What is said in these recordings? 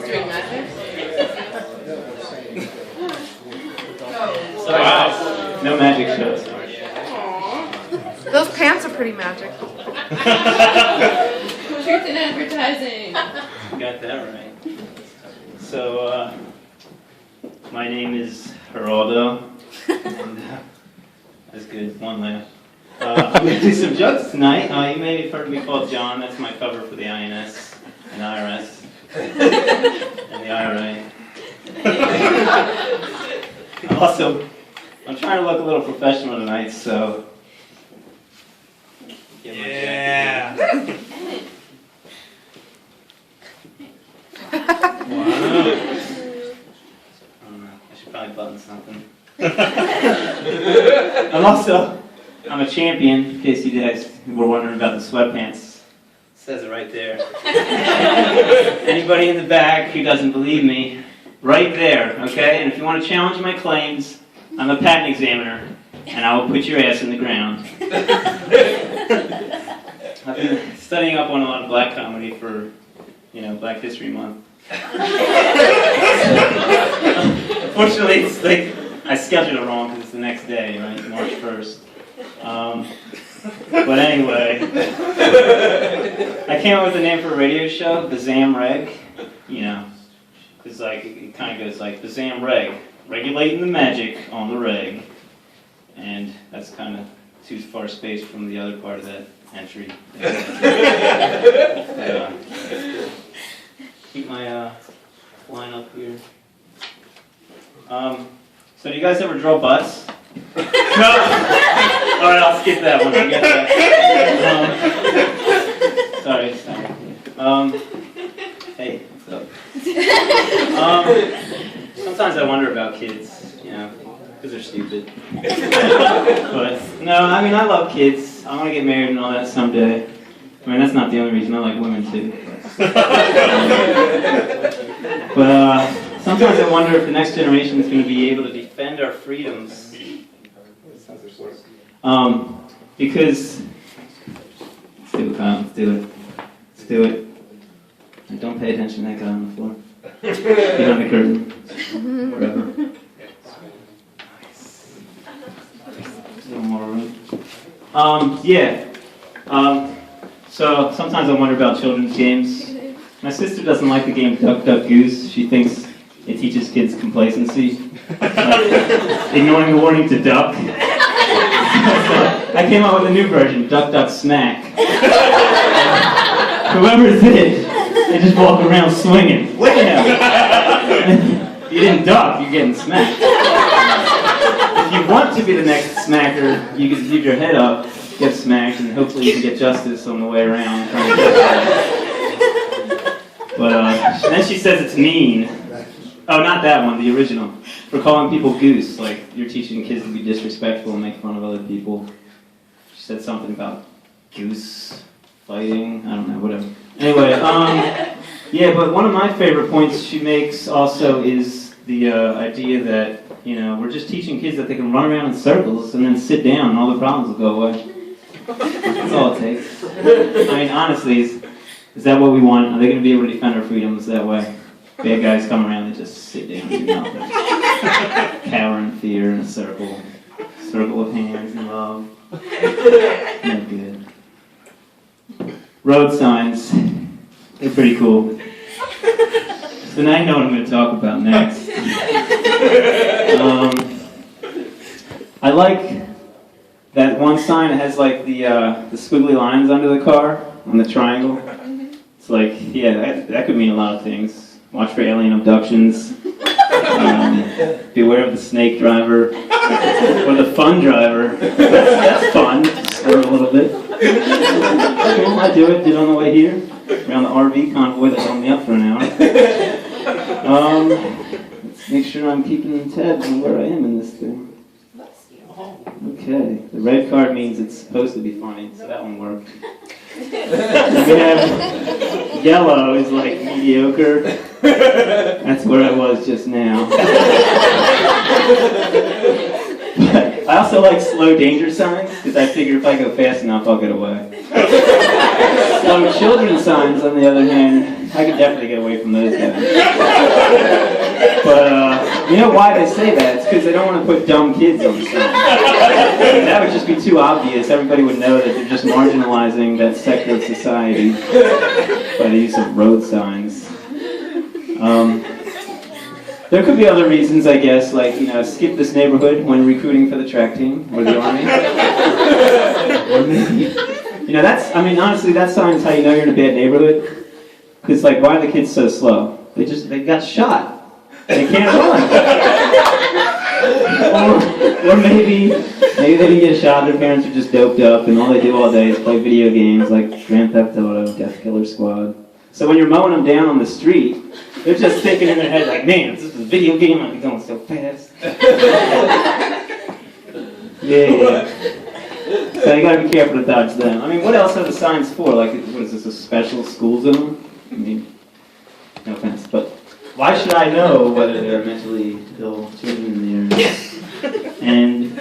Doing magic? Wow. No magic shows. Aww. Those pants are pretty magic. Truth in advertising. You got that right. So, my name is Geraldo. And, that's good. One laugh. I'm going to do some jokes tonight. You may have heard me called John. That's my cover for the INS and IRS and the IRA. I'm trying to look a little professional tonight, so. Yeah. Wow. I don't know. I should probably button something. I'm a champion, in case you guys were wondering about the sweatpants. It says it right there. Anybody in the back who doesn't believe me, right there, okay? And if you want to challenge my claims, I'm a patent examiner, and I will put your ass in the ground. I've been studying up on a lot of black comedy for, Black History Month. Unfortunately, it's like I scheduled it wrong because it's the next day, right? March 1st. But anyway, I came up with a name for a radio show, the Zam Reg. Because it kind of goes like the Zam Reg, regulating the magic on the reg, and that's kind of too far spaced from the other part of that entry. Keep my line up here. So do you guys ever draw butts? No? Alright, I'll skip that one. Forget that. Sorry. Hey, what's up? Sometimes I wonder about kids, because they're stupid. But, no, I love kids. I want to get married and all that someday. That's not the only reason. I like women, too. But sometimes I wonder if the next generation is going to be able to defend our freedoms. Because, let's do it, Kyle, let's do it. And don't pay attention to that guy on the floor. Behind the curtain. Wherever. Nice. No more room. So sometimes I wonder about children's games. My sister doesn't like the game Duck, Duck, Goose. She thinks it teaches kids complacency. Ignoring the warning to duck. I came up with a new version, Duck, Duck, Smack. Whoever's it, they just walk around swinging. Look at him. You didn't duck, you're getting smacked. If you want to be the next smacker, you can keep your head up, get smacked, and hopefully you can get justice on the way around. But then she says it's mean. Oh, not that one, the original. For calling people goose, like you're teaching kids to be disrespectful and make fun of other people. She said something about goose fighting, I don't know, whatever. Anyway, but one of my favorite points she makes also is the idea that, we're just teaching kids that they can run around in circles and then sit down and all the problems will go away. That's all it takes. Honestly, is that what we want? Are they going to be able to defend our freedoms that way? Bad guys come around and just sit down and do nothing. Cower in fear in a circle. Circle of hands and love. No good. Road signs. They're pretty cool. So now you know what I'm going to talk about next. I like that one sign that has like the squiggly lines under the car on the triangle. It's like, that could mean a lot of things. Watch for alien abductions. Beware of the snake driver. Or the fun driver. That's fun. Swerve a little bit. Cool, I do it on the way here. Around the RV convoy that held me up for an hour. Let's make sure I'm keeping tabs on where I am in this thing. Okay, the red card means it's supposed to be funny, so that one worked. We have yellow is like mediocre. That's where I was just now. But I also like slow danger signs, because I figure if I go fast enough, I'll get away. Slow children signs, on the other hand, I could definitely get away from those guys. But, you know why they say that? It's because they don't want to put dumb kids on the sign. That would just be too obvious. Everybody would know that they're just marginalizing that sector of society by the use of road signs. There could be other reasons, I guess, like, skip this neighborhood when recruiting for the track team or the army. Or maybe, honestly, that sign is how you know you're in a bad neighborhood. Because, like, why are the kids so slow? They got shot. They can't run. or maybe they didn't get shot, their parents are just doped up, and all they do all day is play video games like Grand Theft Auto, Death Killer Squad. So when you're mowing them down on the street, they're just thinking in their head like, man, if this is a video game, I'd be going so fast. Yeah. So you gotta be careful to dodge them. I mean, what else are the signs for? Like, what is this, a special school zone? I mean, no offense, but why should I know whether there are mentally ill children in there? And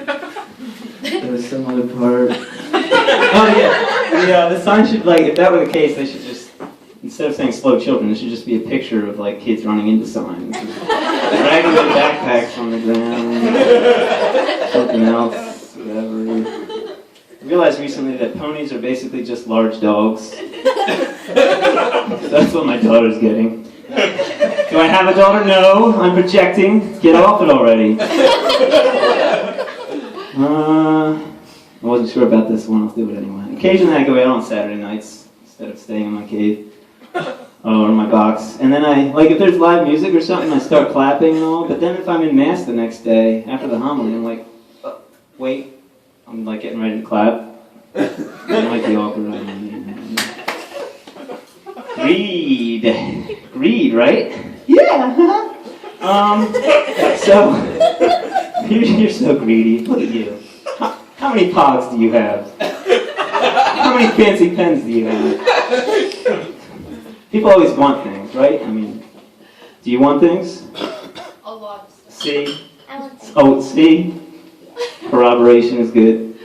there was some other part. Oh yeah, the sign should, like, if that were the case, they should just, instead of saying slow children, it should just be a picture of, like, kids running into signs. Dragging their backpacks on the ground. Something else, whatever. I realized recently that ponies are basically just large dogs. That's what my daughter's getting. Do I have a daughter? No, I'm projecting. Get off it already. I wasn't sure about this one, I'll do it anyway. Occasionally I go out on Saturday nights instead of staying in my cave. Or in my box. And then if there's live music or something, I start clapping and all, but then if I'm in Mass the next day, after the homily, I'm like, wait, I'm like getting ready to clap. That might be awkward. Greed, right? Yeah. So you're so greedy. Look at you. How many pogs do you have? How many fancy pens do you have? People always want things, right? I mean, do you want things? A lot of stuff. See? I want things. Oh, see? Corroboration is good.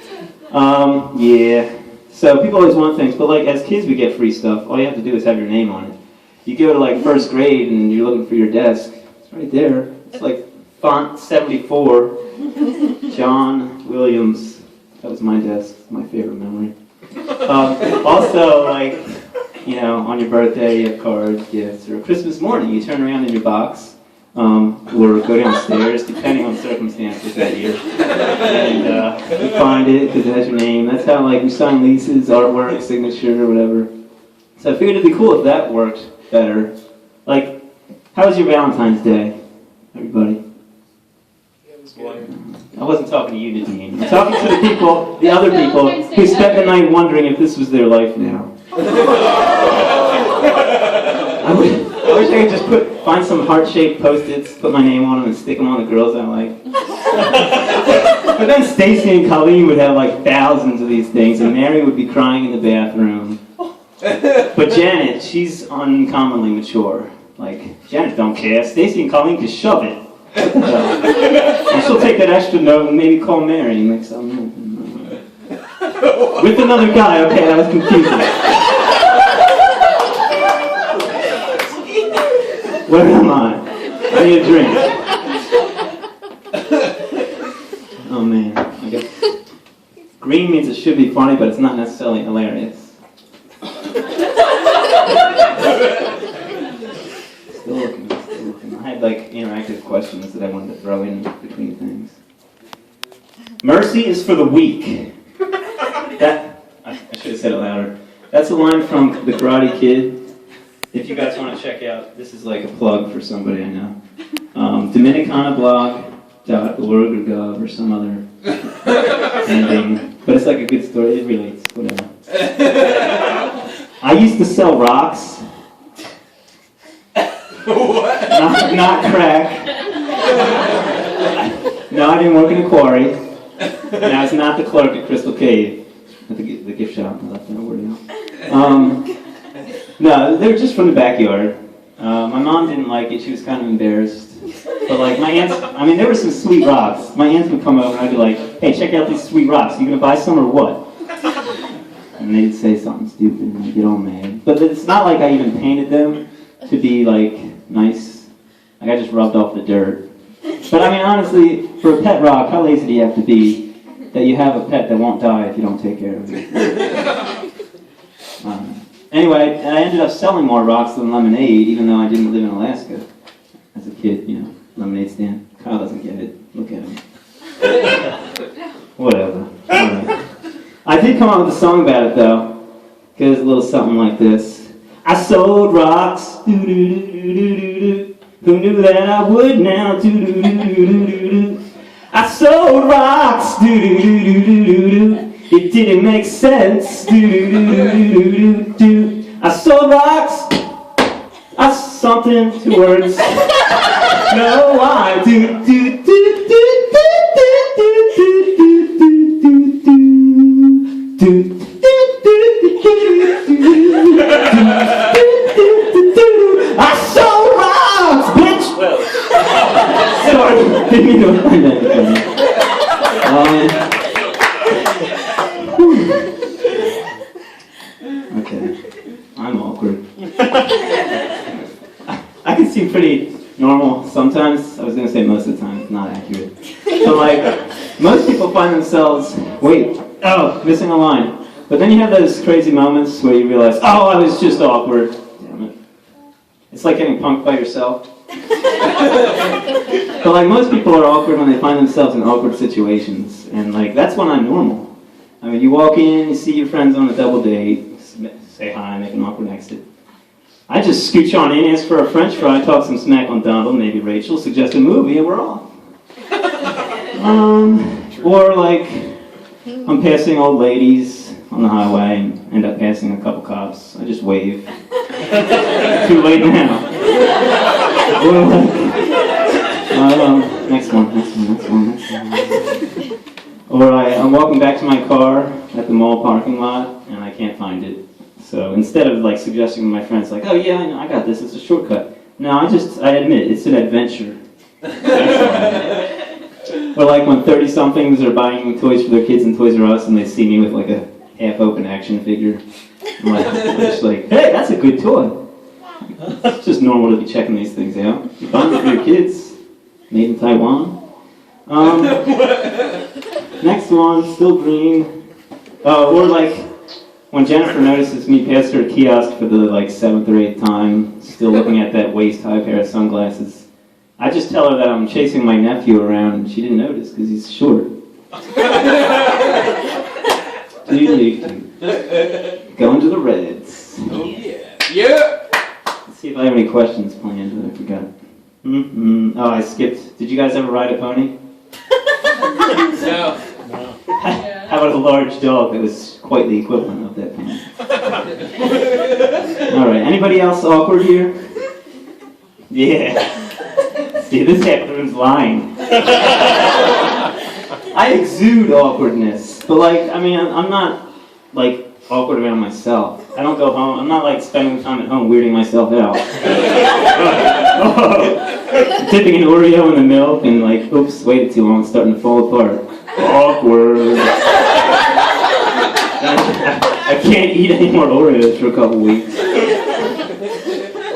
Yeah. So people always want things, but like as kids we get free stuff. All you have to do is have your name on it. You go to like first grade and you're looking for your desk. It's right there. It's like font 74. John Williams. That was my desk. My favorite memory. Also, like, on your birthday you have cards, gifts, or Christmas morning you turn around in your box, or go downstairs, depending on circumstances that year, and you find it because it has your name. That's how, like, we sign leases, artwork, signature, or whatever. So I figured it'd be cool if that worked better. Like, how was your Valentine's Day, everybody? I wasn't talking to you, Nadine. I'm talking to the other people who spent the night wondering if this was their life now. I wish I could just find some heart-shaped Post-its, put my name on them, and stick them on the girls I like. But then Stacy and Colleen would have like thousands of these things, and Mary would be crying in the bathroom. But Janet, she's uncommonly mature. Like, Janet don't care. Stacy and Colleen can shove it. And she'll take that extra note and maybe call Mary and make something. With another guy, okay, that was confusing. Where am I? I need a drink. Oh man, I guess. Green means it should be funny, but it's not necessarily hilarious. Still looking. I had like interactive questions that I wanted to throw in between things. Mercy is for the weak. I should have said it louder. That's a line from The Karate Kid. If you guys want to check out, this is like a plug for somebody I know. Dominicanblog.org or gov or some other ending. But it's like a good story. It relates, whatever. I used to sell rocks. What? Not crack. No, I didn't work in a quarry. And I was not the clerk at Crystal Cave, at the gift shop. I left that word out. No, they were just from the backyard. My mom didn't like it. She was kind of embarrassed. But like my aunts, I mean, there were some sweet rocks. My aunts would come over and I'd be like, hey, check out these sweet rocks. You gonna buy some or what? And they'd say something stupid and I'd get all mad. But it's not like I even painted them to be like nice. Like I just rubbed off the dirt. But I mean, honestly, for a pet rock, how lazy do you have to be that you have a pet that won't die if you don't take care of it? Anyway, I ended up selling more rocks than lemonade, even though I didn't live in Alaska as a kid, you know, lemonade stand. Kyle doesn't get it. Look at him. Whatever. Alright. I did come up with a song about it, though. It goes a little something like this. I sold rocks, doo-doo-doo-doo-doo-doo. Who knew that I would now, doo-doo-doo-doo-doo-doo. I sold rocks, doo-doo-doo-doo-doo-doo. It didn't make sense, doo-doo-doo-doo-doo-doo. I sold rocks, I something to words. No, I I sold rocks, bitch! Sorry, didn't mean to find that okay, I'm awkward. I can seem pretty normal sometimes. I was going to say most of the time, it's not accurate. But like, most people find themselves, missing a line. But then you have those crazy moments where you realize, oh, I was just awkward. Damn it. It's like getting punked by yourself. But like, most people are awkward when they find themselves in awkward situations. And like, that's when I'm normal. I mean, you walk in, you see your friends on a double date, say hi, make an awkward exit. I just scooch on in, ask for a french fry, talk some smack on Donald, maybe Rachel, suggest a movie, and we're off. Or like, I'm passing old ladies on the highway and end up passing a couple cops. I just wave. Too late now. Or like, next one. Or I'm walking back to my car at the mall parking lot and I can't find it. So instead of like suggesting to my friends like, oh yeah, I know, I got this, it's a shortcut. No, I admit, it's an adventure. Or like when 30-somethings are buying toys for their kids in Toys R Us and they see me with like a half-open action figure. I'm just like, hey, that's a good toy. It's just normal to be checking these things out. You buy them for your kids. Made in Taiwan. Next one, still green. Or like when Jennifer notices me pass her kiosk for the like 7th or 8th time, still looking at that waist-high pair of sunglasses. I just tell her that I'm chasing my nephew around and she didn't notice because he's short. Going to the Reds. Oh yeah. Yeah! Let's see if I have any questions planned, but I forgot. Oh, I skipped. Did you guys ever ride a pony? No. How about a large dog that was quite the equivalent of that pony? Alright, anybody else awkward here? Yeah. See, this half the room's lying. I exude awkwardness, but like, I mean, I'm not like awkward around myself. I don't go home. I'm not like spending time at home weirding myself out. Dipping an Oreo in the milk and like, oops, waited too long, it's starting to fall apart. Awkward. I can't eat any more Oreos for a couple weeks.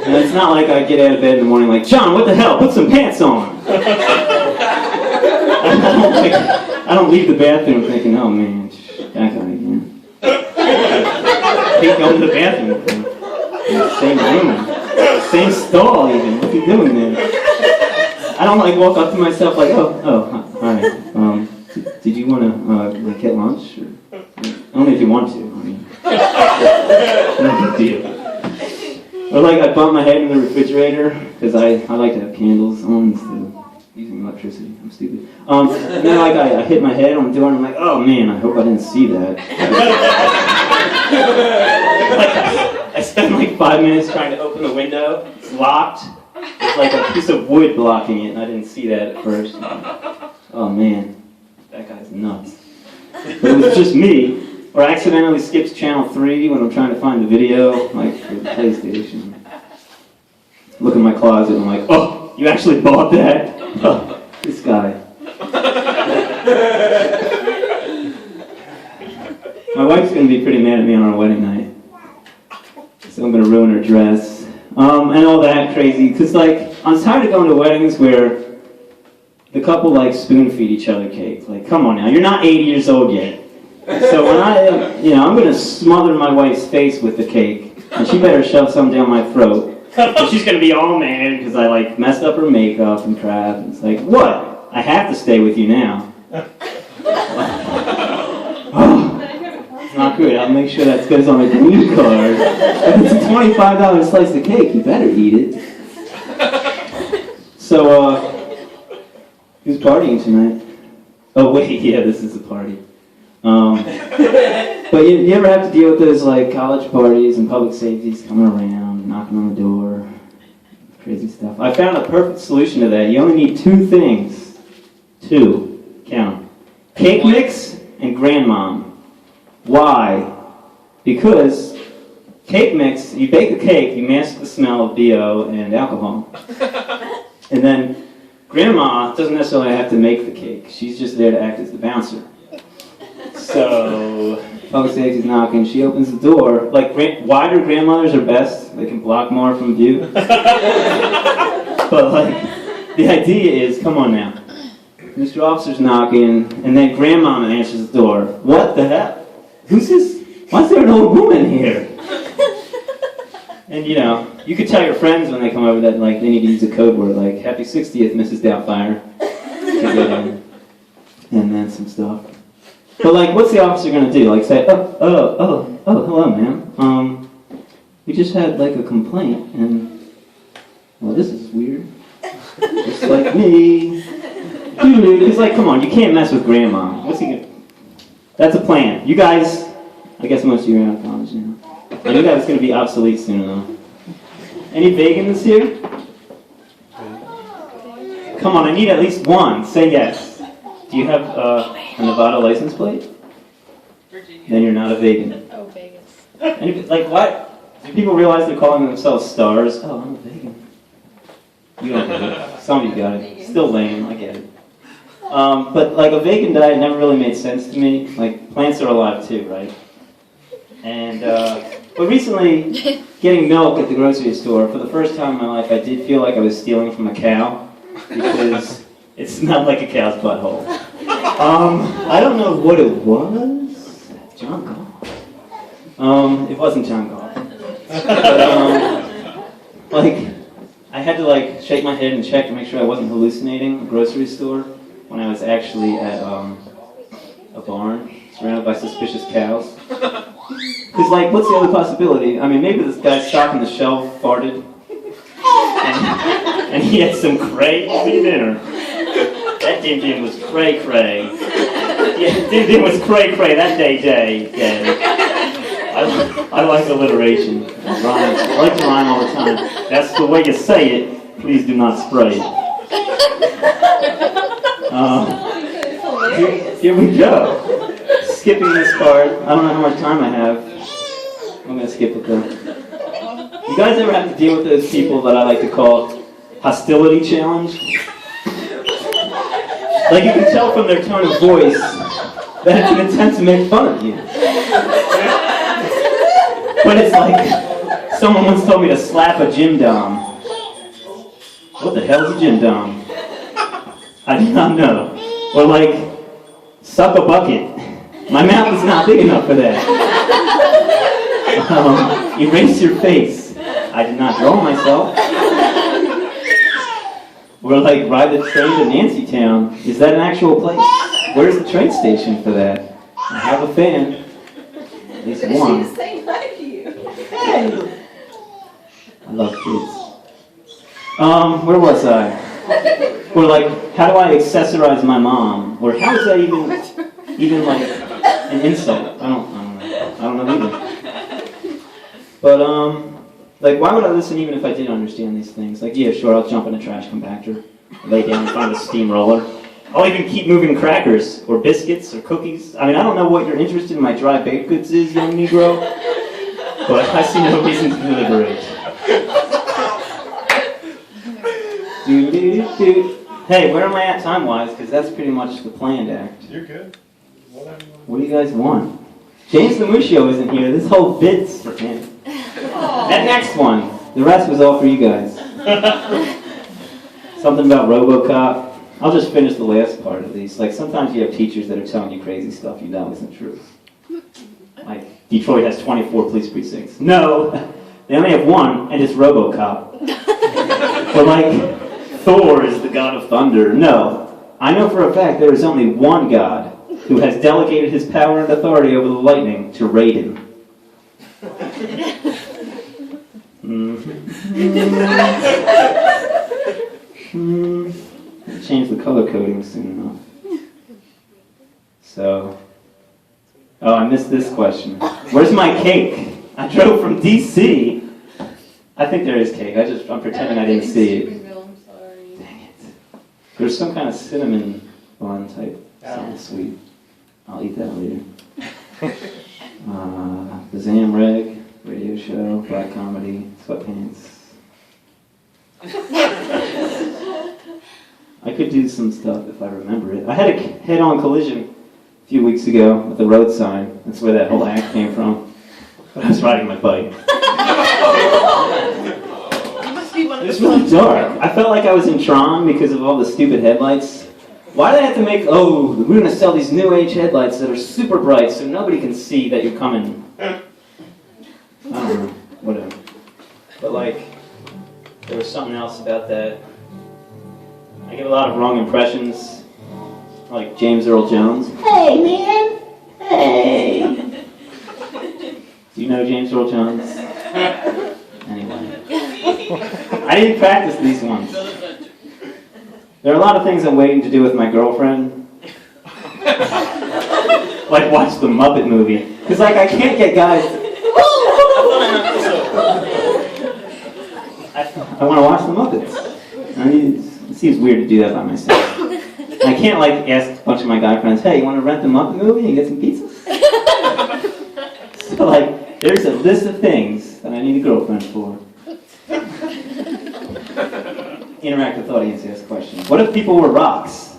And it's not like I get out of bed in the morning like, John, what the hell? Put some pants on. I don't leave the bathroom thinking, oh man, that guy again. I hate going to the bathroom with him. In the same room. Same stall even. What's he doing there? I don't like walk up to myself like, alright. Did you want to like get lunch? Or, only if you want to. I mean, no big deal. Or like I bump my head in the refrigerator because I like to have candles on instead of using electricity. I'm stupid. And then like I hit my head on the door and I'm like, oh man, I hope I didn't see that. Like I spent like 5 minutes trying to open the window. It's locked. There's like a piece of wood blocking it and I didn't see that at first. Oh man, that guy's nuts. But it was just me. Or I accidentally skipped channel 3 when I'm trying to find the video, like for the PlayStation. Look in my closet and I'm like, oh, You actually bought that? Oh, this guy. My wife's going to be pretty mad at me on our wedding night. So I'm going to ruin her dress. And all that crazy. Because, like, I'm tired of going to weddings where the couple, like, spoon-feed each other cake. Like, come on now, you're not 80 years old yet. So when I'm going to smother my wife's face with the cake, and she better shove some down my throat. And she's going to be all mad because I, like, messed up her makeup and crap. And it's like, what? I have to stay with you now. Oh, it's not good. I'll make sure that goes on a green card. If it's a $25 slice of cake, you better eat it. So, who's partying tonight? Oh, wait, yeah, this is a party. But you ever have to deal with those, like, college parties and public safeties coming around, knocking on the door, crazy stuff. I found a perfect solution to that. You only need 2 things. 2. Count 'em. Cake mix and grandmom. Why? Because cake mix, you bake the cake, you mask the smell of BO and alcohol. And then grandma doesn't necessarily have to make the cake. She's just there to act as the bouncer. So, public safety's knocking, she opens the door. Like, wider grandmothers are best. They can block more from view. But, like, the idea is, come on now. Mr. Officer's knocking, and then grandmama answers the door. What the hell? Who's this? Why is there an old woman here? And, you could tell your friends when they come over that, like, they need to use a code word, like, Happy 60th, Mrs. Doubtfire. And then some stuff. But, like, what's the officer going to do? Like, say, oh, hello, ma'am. We just had, like, a complaint, and, well, this is weird. Just like me. It's like, come on, you can't mess with grandma. What's he gonna... That's a plan. You guys, I guess most of you are out of college now. I knew that was going to be obsolete soon, though. Any vegans here? Come on, I need at least one. Say yes. Do you have a Nevada license plate? Virginia. Then you're not a vegan. Oh, Vegas. Like, what? Do people realize they're calling themselves stars? Oh, I'm a vegan. You don't get it. Some of you got it. Still lame, I get it. But, like, a vegan diet never really made sense to me. Like, plants are alive too, right? And, but recently, getting milk at the grocery store, for the first time in my life, I did feel like I was stealing from a cow, because it smelled like a cow's butthole. I don't know what it was. John Goff. It wasn't John Goff. But, like, I had to, like, shake my head and check to make sure I wasn't hallucinating a grocery store when I was actually at a barn surrounded by suspicious cows. Because, like, what's the other possibility? I mean, maybe this guy stocking the shelf farted and he had some Cray for dinner. That dim was Cray. Yeah, dim was Cray that day. I like alliteration. Rhyme. I like to rhyme all the time. That's the way you say it. Please do not spray. Here we go. Skipping this part. I don't know how much time I have. I'm going to skip it though. You guys ever have to deal with those people that I like to call hostility challenge? Like, you can tell from their tone of voice that it's an attempt to make fun of you. But it's like, someone once told me to slap a gym dom. What the hell is a gym dom? I do not know. Or like, suck a bucket. My mouth is not big enough for that. Erase your face. I did not draw myself. Or like, ride the train to Nancytown. Is that an actual place? Where's the train station for that? I have a fan. At least one. She's saying hi to you. I love kids. Where was I? Or like, how do I accessorize my mom? Or how is that even like an insult? I don't know either. But like, why would I listen even if I did understand these things? Like, yeah, sure, I'll jump in a trash compactor, lay down in front of a steamroller. I'll even keep moving crackers or biscuits or cookies. I mean, I don't know what your interest in my dry baked goods is, young Negro, but I see no reason to deliberate. Do. Hey, where am I at time-wise? Because that's pretty much the planned act. You're good. Whatever. What do you guys want? James the Mushio isn't here. This whole bit's for him. That next one. The rest was all for you guys. Something about RoboCop. I'll just finish the last part at least. Like, sometimes you have teachers that are telling you crazy stuff you know isn't true. Like, Detroit has 24 police precincts. No, they only have one, and it's RoboCop. But like, Thor is the god of thunder. No, I know for a fact there is only one god who has delegated his power and authority over the lightning to Raiden. Change the color coding soon enough. So, oh, I missed this question. Where's my cake? I drove from DC. I think there is cake. I'm pretending I didn't see it. I'm sorry. Dang it. There's some kind of cinnamon bun type something sweet. I'll eat that later. The Zamreg, radio show, black comedy, sweatpants. I could do some stuff if I remember it. I had a head-on collision a few weeks ago with the road sign. That's where that whole act came from. But I was riding my bike. You must be one of It was the really dark. I felt like I was in Tron because of all the stupid headlights. Why do they have to make, we're going to sell these new age headlights that are super bright so nobody can see that you're coming. I don't know, whatever. But like, there was something else about that. I get a lot of wrong impressions, like James Earl Jones. Hey man, hey. Do you know James Earl Jones? Anyway. I didn't practice these ones. There are a lot of things I'm waiting to do with my girlfriend. Like watch the Muppet movie. Because like I can't get guys I want to watch the Muppets. I mean, it seems weird to do that by myself. I can't like ask a bunch of my guy friends, hey, you want to rent the Muppet movie and get some pizzas? So like, there's a list of things that I need a girlfriend for. Interact with audience, ask questions. What if people were rocks?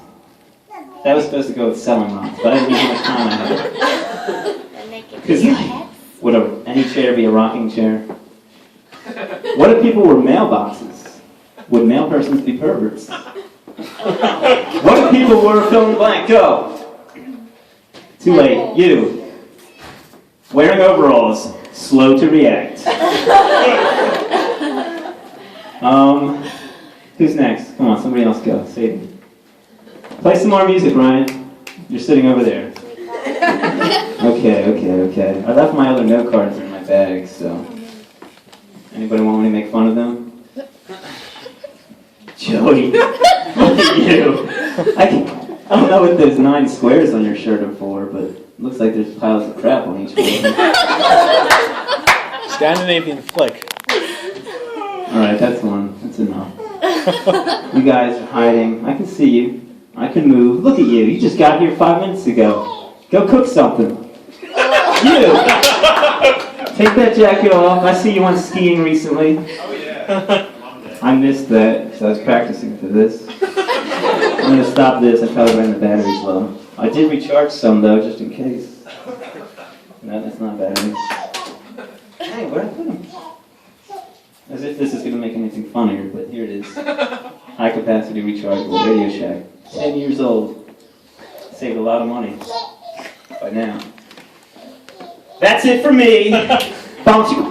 That was supposed to go with selling rocks, but I didn't use how much time I had. Because like, would any chair be a rocking chair? What if people were mailboxes? Would male persons be perverts? What if people were fill in the blank? Go! Too late. You. Wearing overalls. Slow to react. Who's next? Come on, somebody else go. Save me. Play some more music, Ryan. You're sitting over there. Okay. I left my other note cards in my bag, so... Anybody want me to make fun of them? Joey, look at you. I don't know what those 9 squares on your shirt are for, but it looks like there's piles of crap on each one. Scandinavian flick. Alright, that's one. That's enough. You guys are hiding. I can see you. I can move. Look at you. You just got here 5 minutes ago. Go cook something. You! Take that jacket off. I see you went skiing recently. Oh yeah. I missed that because I was practicing for this. I'm going to stop this. I probably ran the batteries low. I did recharge some though, just in case. No, that's not batteries. Hey, where did I put them? As if this is going to make anything funnier, but here it is. High capacity rechargeable Radio Shack. 10 years old. Saved a lot of money by now. That's it for me. Bounce you.